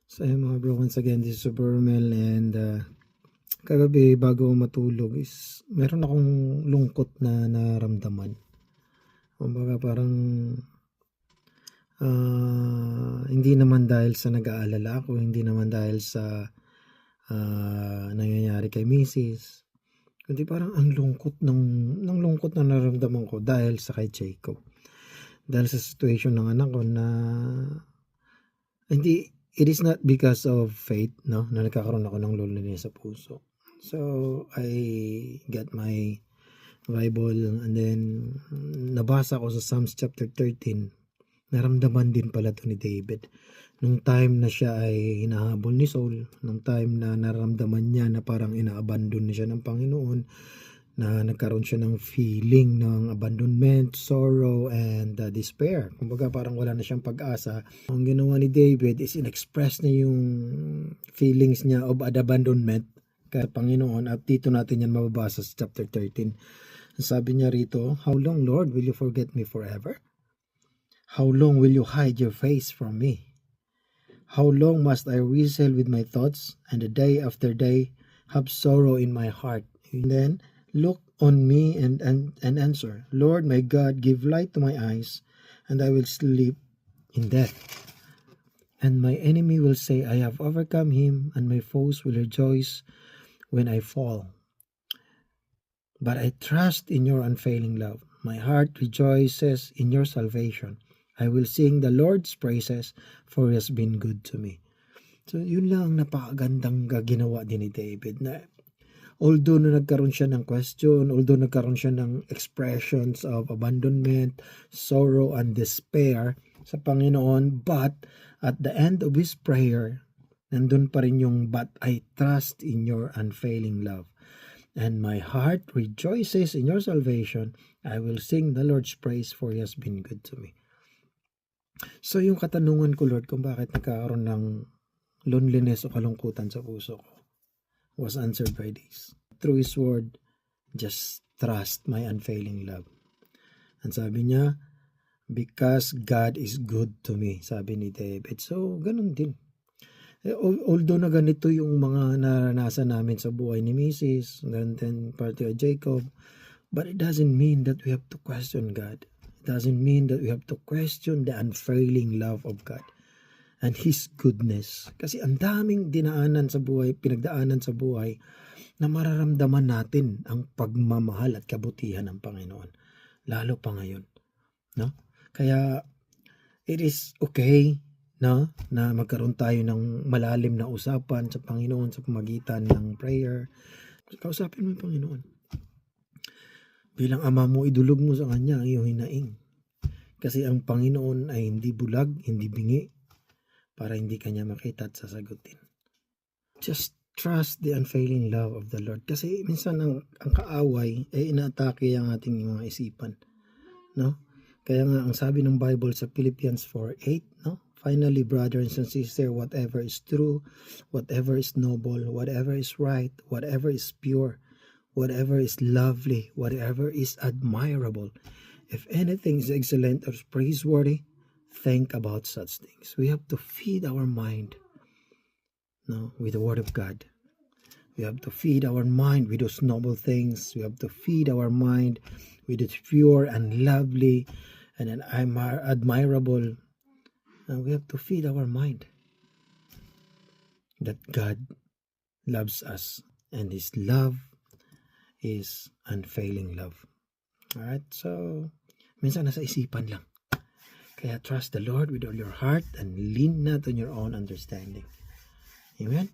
So ayun mga bro, once again, this is Super Romel and kagabi bago matulog is meron akong lungkot na naramdaman. Kumbaga parang hindi naman dahil sa nag-aalala ako, hindi naman dahil sa nangyayari kay Mrs. Kundi parang ang lungkot ng lungkot na naramdaman ko dahil sa kay Jacob. Dahil sa situation ng anak ko na hindi, it is not because of faith, no, na nagkakaroon ako ng loneliness sa puso. So, I got my Bible and then nabasa ko sa Psalms chapter 13. Naramdaman din pala to ni David. Nung time na siya ay hinahabol ni Saul, nung time na naramdaman niya na parang ina-abandon na siya ng Panginoon, na nagkaroon siya ng feeling ng abandonment, sorrow, and despair. Kumbaga parang wala na siyang pag-asa. Ang ginawa ni David is in-express niya yung feelings niya of abandonment kay Panginoon, at dito natin yan mababasa sa chapter 13. Sabi niya rito, "How long, Lord, will you forget me forever? How long will you hide your face from me? How long must I wrestle with my thoughts, and the day after day have sorrow in my heart? And then, look on me and answer. Lord my God, give light to my eyes, and I will sleep in death. And my enemy will say, I have overcome him, and my foes will rejoice when I fall. But I trust in your unfailing love. My heart rejoices in your salvation. I will sing the Lord's praises, for He has been good to me." So yun lang, napakagandang ginawa din ni David, na although na nagkaroon siya ng question, although nagkaroon siya ng expressions of abandonment, sorrow, and despair sa Panginoon, but at the end of his prayer, nandun pa rin yung, "But I trust in your unfailing love. And my heart rejoices in your salvation. I will sing the Lord's praise, for He has been good to me." So yung katanungan ko, Lord, kung bakit nagkakaroon ng loneliness o kalungkutan sa puso ko was answered by this. Through His word, just trust my unfailing love. And sabi niya, because God is good to me, sabi ni David. So, ganun din. Although na ganito yung mga naranasan namin sa buhay ni Mrs., and then party of Jacob, but it doesn't mean that we have to question God. It doesn't mean that we have to question the unfailing love of God and His goodness. Kasi ang daming dinaanan sa buhay, pinagdaanan sa buhay, na mararamdaman natin ang pagmamahal at kabutihan ng Panginoon. Lalo pa ngayon. No? Kaya, it is okay, no, na magkaroon tayo ng malalim na usapan sa Panginoon sa pamagitan ng prayer. Kausapin mo yung Panginoon. Bilang ama mo, idulog mo sa Kanya ang iyong hinaing. Kasi ang Panginoon ay hindi bulag, hindi bingi, para hindi Kanya makita at sasagutin. Just trust the unfailing love of the Lord. Kasi minsan ang kaaway ay inaatake ang ating mga isipan. No? Kaya nga ang sabi ng Bible sa Philippians 4:8, no? "Finally, brothers and sisters, whatever is true, whatever is noble, whatever is right, whatever is pure, whatever is lovely, whatever is admirable, if anything is excellent or praiseworthy, think about such things." We have to feed our mind, no, with the Word of God. We have to feed our mind with those noble things. We have to feed our mind with its pure and lovely and admirable. And we have to feed our mind that God loves us, and His love is unfailing love. Alright, so minsan nasa isipan lang. Kaya trust the Lord with all your heart and lean not on your own understanding. Amen?